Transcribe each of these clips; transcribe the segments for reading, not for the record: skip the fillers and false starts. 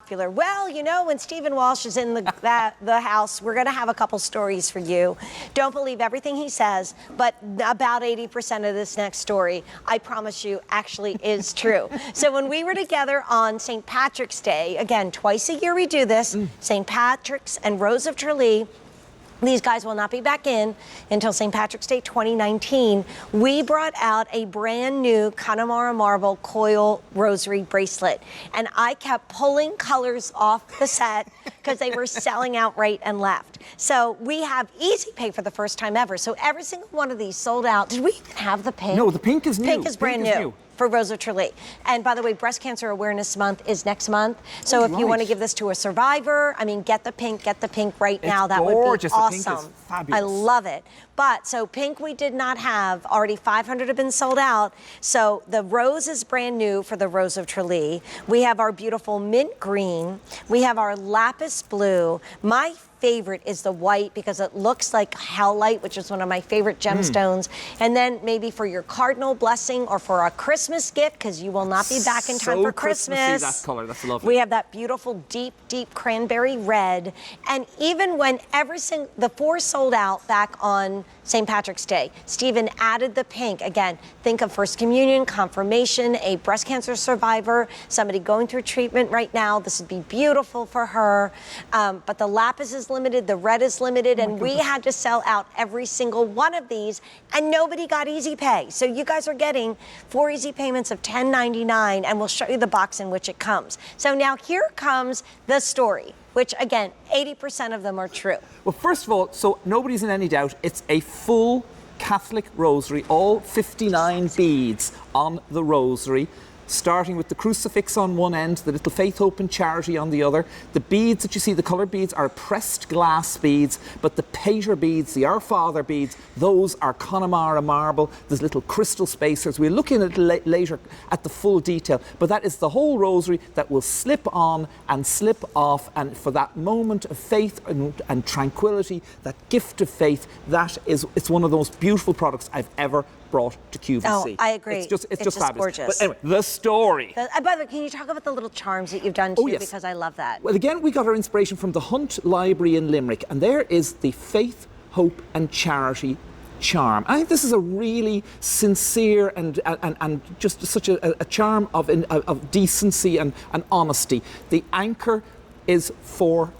popular. Well, you know, when Stephen Walsh is in the house, we're going to have a couple stories for you. Don't believe everything he says, but about 80% of this next story, I promise you, actually is true. So when we were together on St. Patrick's Day, again, twice a year we do this, St. Patrick's and Rose of Tralee. These guys will not be back in until St. Patrick's Day 2019. We brought out a brand new Connemara marble coil rosary bracelet. And I kept pulling colors off the set because they were selling out right and left. So we have easy pay for the first time ever. So every single one of these sold out. Did we even have the pink? No, the pink is new. Pink is brand new. For Rose of Tralee. And by the way, Breast Cancer Awareness Month is next month. So if you want to give this to a survivor, I mean, get the pink right now. That would be awesome. The pink is fabulous. I love it. But so pink we did not have. Already 500 have been sold out. So the rose is brand new for the Rose of Tralee. We have our beautiful mint green. We have our lapis blue. My favorite is the white because it looks like howlite, which is one of my favorite gemstones. And then maybe for your cardinal blessing or for a Christmas gift, because you will not be back in time for Christmas. That color, that's lovely. We have that beautiful deep cranberry red. And even when the four sold out back on St. Patrick's Day, Stephen added the pink. Again, think of First Communion, confirmation, a breast cancer survivor, somebody going through treatment right now. This would be beautiful for her. But the lapis is limited, the red is limited, and we had to sell out every single one of these, and nobody got easy pay. So you guys are getting 4 easy payments of $10.99, and we'll show you the box in which it comes. So now here comes the story, which again, 80% of them are true. Well, first of all, so nobody's in any doubt, it's a full Catholic rosary, all 59 beads on the rosary, starting with the crucifix on one end, the little faith, hope and charity on the other. The beads that you see, the coloured beads, are pressed glass beads, but the Pater beads, the Our Father beads, those are Connemara marble. There's little crystal spacers. We'll look in later at the full detail, but that is the whole rosary that will slip on and slip off, and for that moment of faith and tranquility, that gift of faith, it's one of the most beautiful products I've ever brought to QVC. Oh, I agree. It's just fabulous. Gorgeous. But anyway, the story. By the way, can you talk about the little charms that you've done too? Oh, yes. Because I love that. Well, again, we got our inspiration from the Hunt Library in Limerick, and there is the Faith, Hope and Charity charm. I think this is a really sincere and just such a charm of decency and honesty. The anchor is for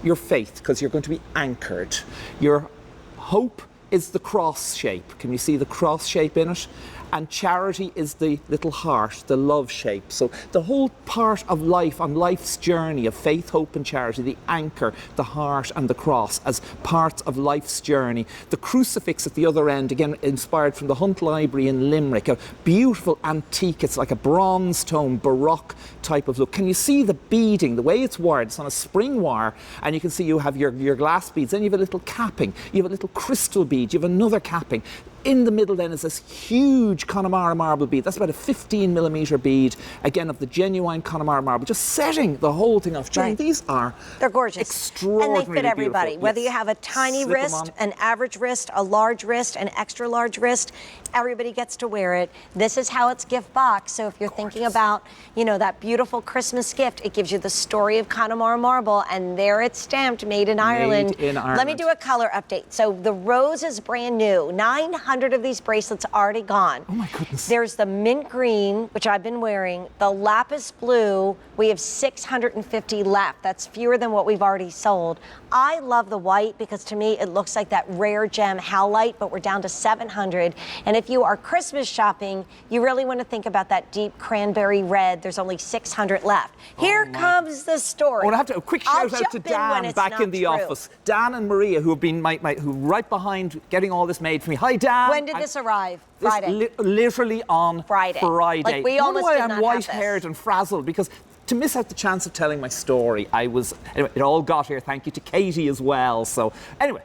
your faith, because you're going to be anchored. Your hope is the cross shape. Can you see the cross shape in it? And charity is the little heart, the love shape. So the whole part of life, on life's journey of faith, hope and charity, the anchor, the heart and the cross as parts of life's journey. The crucifix at the other end, again inspired from the Hunt Library in Limerick, a beautiful antique, it's like a bronze tone, Baroque type of look. Can you see the beading, the way it's wired? It's on a spring wire, and you can see you have your glass beads, then you have a little capping, you have a little crystal bead, you have another capping. In the middle then is this huge Connemara marble bead. That's about a 15mm bead, again of the genuine Connemara marble, just setting the whole thing off. Jane, they're gorgeous. Extraordinarily and they fit everybody. Beautiful. Whether you have a tiny wrist, an average wrist, a large wrist, an extra large wrist, everybody gets to wear it. This is how it's gift boxed. So if you're thinking about, that beautiful Christmas gift, it gives you the story of Connemara marble, and there it's stamped, made in Ireland. Let me do a color update. So the rose is brand new. 900 of these bracelets already gone. Oh my goodness. There's the mint green, which I've been wearing, the lapis blue, we have 650 left. That's fewer than what we've already sold. I love the white because to me it looks like that rare gem howlite, but we're down to 700. And if you are Christmas shopping, you really want to think about that deep cranberry red. There's only 600 left. Here comes the story. I want to have a quick shout out to Dan back in the office. Dan and Maria, who have been who right behind getting all this made for me. Hi, Dan. When did this arrive? Friday. Literally on Friday. Like we almost did not have I'm white-haired and frazzled because to miss out the chance of telling my story, anyway, it all got here. Thank you to Katie as well. So anyway,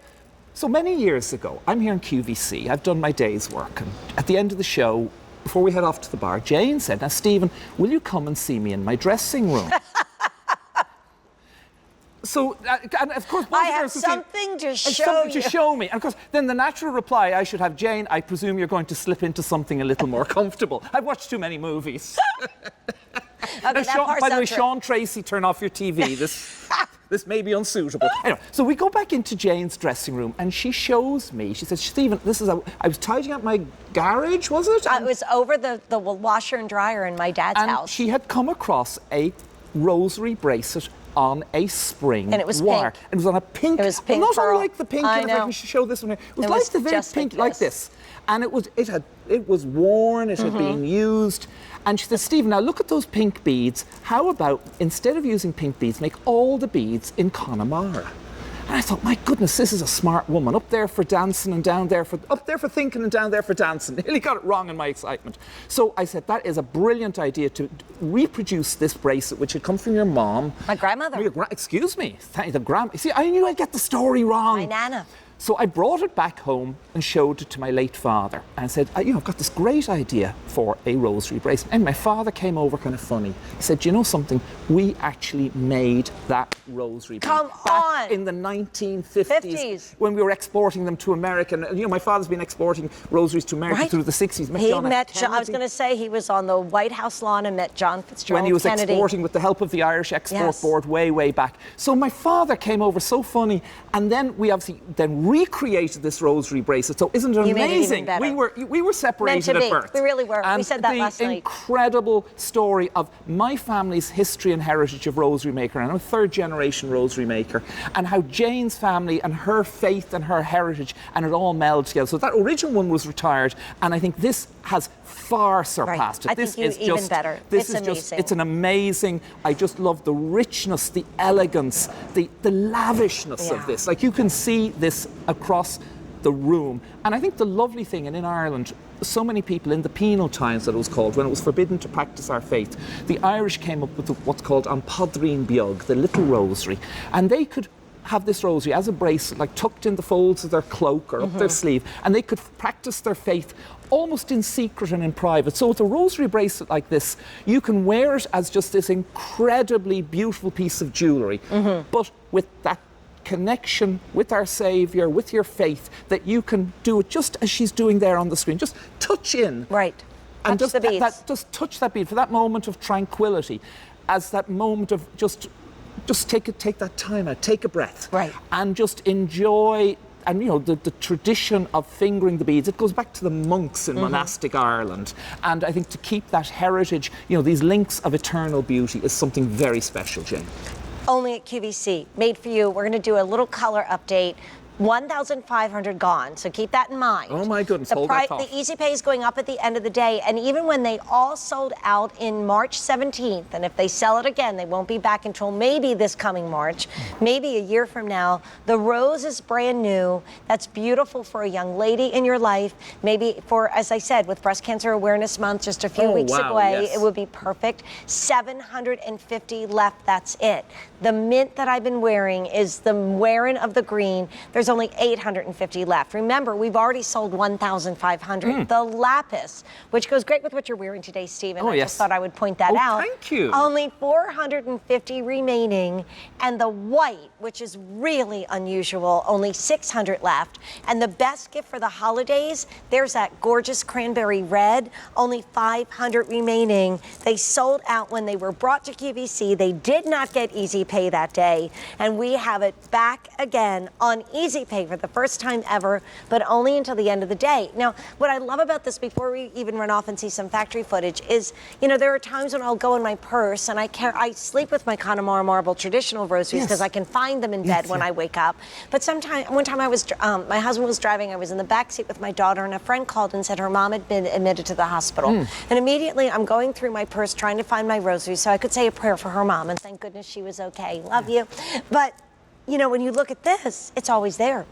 so many years ago, I'm here in QVC. I've done my day's work, and at the end of the show, before we head off to the bar, Jane said, "Now, Stephen, will you come and see me in my dressing room?" So, and of course, I have something to show you. To show me. And of course, then the natural reply I should have, Jane, I presume you're going to slip into something a little more comfortable. I've watched too many movies. Okay, that part's by the way, not true. Sean Tracy, turn off your TV. This may be unsuitable. Anyway, so we go back into Jane's dressing room and she shows me, she says, Stephen, I was tidying up my garage, was it? It was over the washer and dryer in my dad's and house. she had come across a rosary bracelet on a spring And it was wire. pink. And it was on a pink, It was pink not pearl. unlike the pink, I and if I know. can show this one here. It was It like was the very just pink, like like this. And it was worn, it had been used. And she said, Stephen, now look at those pink beads. How about, instead of using pink beads, make all the beads in Connemara? And I thought, my goodness, this is a smart woman. Up there for dancing and down there for, up there for thinking and down there for dancing. Nearly got it wrong in my excitement. So I said, that is a brilliant idea to reproduce this bracelet, which had come from your mom. My grandmother. Excuse me, see, I knew I'd get the story wrong. My nana. So I brought it back home and showed it to my late father. And I said, I've got this great idea for a rosary bracelet. And my father came over kind of funny. He said, you know something? We actually made that rosary Come bracelet back on. in the 1950s when we were exporting them to America. And, my father's been exporting rosaries to America through the 60s. I was going to say he was on the White House lawn and met John Fitzgerald when he was Kennedy. exporting with the help of the Irish Export Board way back. So my father came over so funny, and then we obviously recreated this rosary bracelet. So isn't it You made it even amazing? better. We were separated Meant to at be. birth. We really were. And We said that last night. the incredible story of my family's history and heritage of rosary maker, and I'm a third generation rosary maker, and how Jane's family and her faith and her heritage, and it all melded together. So that original one was retired, and I think this has far surpassed it. I This think is even just better. This It's is just amazing. it's an amazing. I just love the richness, the elegance, the lavishness of this. Like, you can see this across the room. And I think the lovely thing, and in Ireland, so many people in the penal times, that it was called, when it was forbidden to practice our faith, the Irish came up with what's called an podrín beag, the little rosary, and they could have this rosary as a bracelet, like tucked in the folds of their cloak or up their sleeve, and they could practice their faith almost in secret and in private. So with a rosary bracelet like this, you can wear it as just this incredibly beautiful piece of jewellery, but with that connection with our Saviour, with your faith, that you can do it just as she's doing there on the screen. Just touch in. Right. And Touch just the beads. just touch that bead for that moment of tranquility, as that moment of just take that time out, take a breath. Right. And just enjoy. And the tradition of fingering the beads, it goes back to the monks in monastic Ireland. And I think to keep that heritage, these links of eternal beauty is something very special, Jane. Only at QVC, made for you. We're going to do a little color update. 1,500 gone, so keep that in mind. Oh my goodness, hold that thought. The Easy Pay is going up at the end of the day, and even when they all sold out in March 17th, and if they sell it again, they won't be back until maybe this coming March, maybe a year from now. The rose is brand new. That's beautiful for a young lady in your life. Maybe for, as I said, with Breast Cancer Awareness Month just a few weeks away, it would be perfect. 750 left, that's it. The mint that I've been wearing is the wearing of the green. There's only 850 left. Remember, we've already sold 1,500. The lapis, which goes great with what you're wearing today, Stephen. I just thought I would point that out. Thank you. Only 450 remaining. And the white, which is really unusual, only 600 left. And the best gift for the holidays, there's that gorgeous cranberry red, only 500 remaining. They sold out when they were brought to QVC. They did not get Easy Pay that day. And we have it back again on Easy Pay for the first time ever, but only until the end of the day. Now, what I love about this, before we even run off and see some factory footage, is, there are times when I'll go in my purse and I sleep with my Connemara marble traditional rosaries because I can find them in bed when I wake up. But one time I was, my husband was driving, I was in the back seat with my daughter, and a friend called and said her mom had been admitted to the hospital. And immediately I'm going through my purse trying to find my rosary so I could say a prayer for her mom, and thank goodness she was okay. Love you. But when you look at this, it's always there.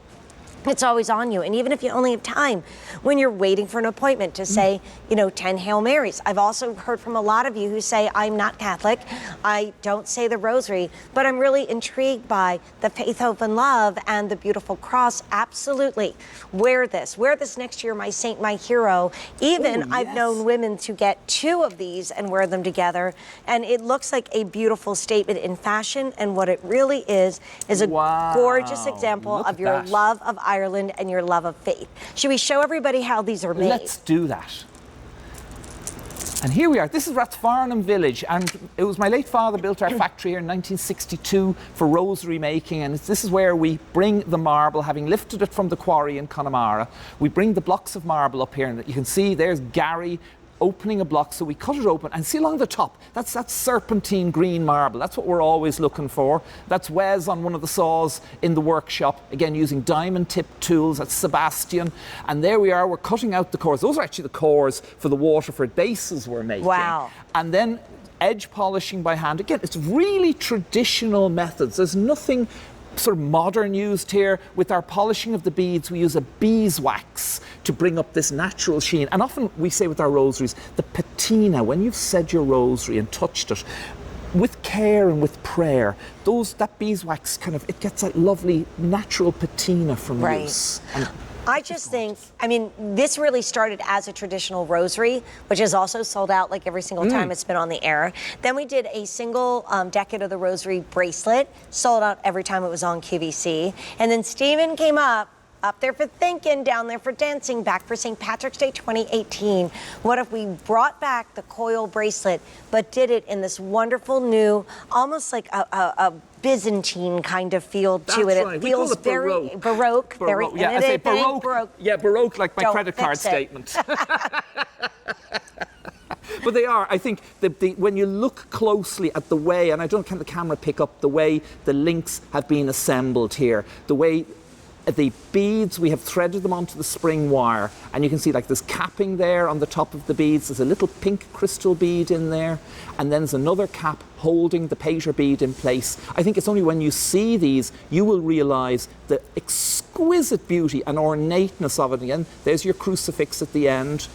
It's always on you. And even if you only have time, when you're waiting for an appointment to say, 10 Hail Marys. I've also heard from a lot of you who say, I'm not Catholic, I don't say the rosary, but I'm really intrigued by the faith, hope, and love and the beautiful cross. Absolutely. Wear this next year, my saint, my hero. Even I've known women to get 2 of these and wear them together. And it looks like a beautiful statement in fashion. And what it really is a gorgeous example of your love of Ireland and your love of faith. Should we show everybody how these are made? Let's do that. And here we are. This is Rathfarnham village, and it was my late father built our factory here in 1962 for rosary making, and this is where we bring the marble, having lifted it from the quarry in Connemara. We bring the blocks of marble up here, and you can see there's Gary opening a block, so we cut it open, and see along the top, that's that serpentine green marble. That's what we're always looking for. That's Wes on one of the saws in the workshop, again using diamond tipped tools. That's Sebastian, and there we are, we're cutting out the cores. Those are actually the cores for the Waterford bases we're making. Wow. And then edge polishing by hand. Again, it's really traditional methods. There's nothing sort of modern used here. With our polishing of the beads, we use a beeswax to bring up this natural sheen. And often we say with our rosaries, the patina, when you've said your rosary and touched it, with care and with prayer, that beeswax kind of, it gets that lovely natural patina from use. And I just think, I mean, this really started as a traditional rosary, which is also sold out like every single time it's been on the air. Then we did a single decade of the rosary bracelet, sold out every time it was on QVC. And then Stephen came up there for thinking, down there for dancing, back for St. Patrick's Day 2018. What if we brought back the Coil bracelet, but did it in this wonderful new, almost like a Byzantine kind of feel to it. Right. It feels very baroque. Very, yeah, I say baroque. Yeah, baroque, like my credit card statement. But they are, I think, when you look closely at the way, and I don't can the camera pick up the way the links have been assembled here, the way the beads, we have threaded them onto the spring wire, and you can see like there's capping there on the top of the beads. There's a little pink crystal bead in there, and then there's another cap holding the pater bead in place. I think it's only when you see these you will realise the exquisite beauty and ornateness of it. Again, there's your crucifix at the end.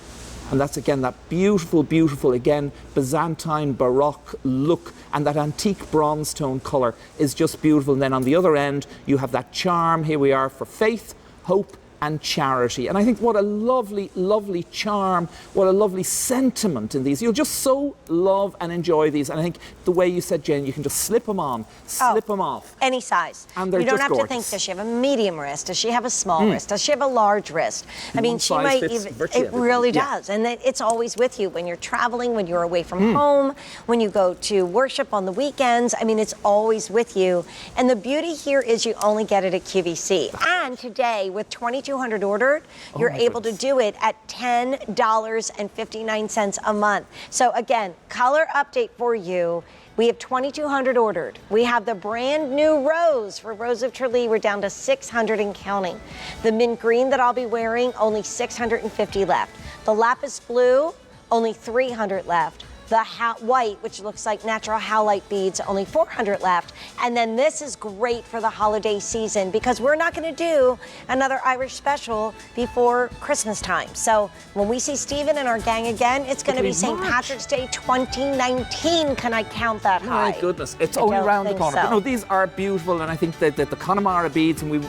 And that's, again, that beautiful, beautiful, again, Byzantine Baroque look, and that antique bronze tone colour is just beautiful. And then on the other end, you have that charm. Here we are for faith, hope, and charity. And I think what a lovely, lovely charm, what a lovely sentiment in these. You'll just so love and enjoy these. And I think the way you said, Jane, you can just slip them on, slip them off. Any size. And they're you don't just have gorgeous. to think, does she have a medium wrist? Does she have a small wrist? Does she have a large wrist? I mean, she might even, it really does. And it's always with you when you're traveling, when you're away from home, when you go to worship on the weekends. I mean, it's always with you. And the beauty here is you only get it at QVC. And today, with 2,200 ordered, you're able to do it at $10.59 a month. So again, color update for you. We have 2,200 ordered. We have the brand new rose for Rose of Tralee. We're down to 600 and counting. The mint green that I'll be wearing, only 650 left. The lapis blue, only 300 left. The white, which looks like natural howlite beads, only 400 left. And then this is great for the holiday season because we're not going to do another Irish special before Christmas time. So when we see Stephen and our gang again, it's going to be St. Patrick's Day 2019. Can I count that high? My goodness, it's only around the corner. So. But no, these are beautiful, and I think that the Connemara beads, and you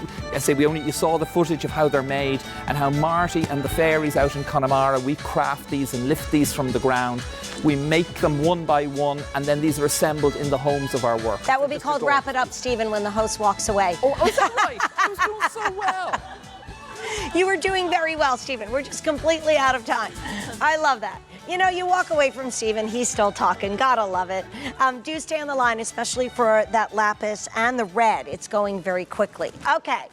saw the footage of how they're made and how Marty and the fairies out in Connemara, we craft these and lift these from the ground. We make them one by one, and then these are assembled in the homes of our work. That would be called Wrap It Up, Stephen, when the host walks away. Oh, is that right? I was doing so well. You were doing very well, Stephen. We're just completely out of time. I love that. You know, you walk away from Stephen, he's still talking. Gotta love it. Do stay on the line, especially for that lapis and the red. It's going very quickly. Okay.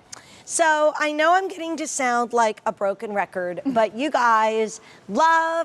So I know I'm getting to sound like a broken record, but you guys love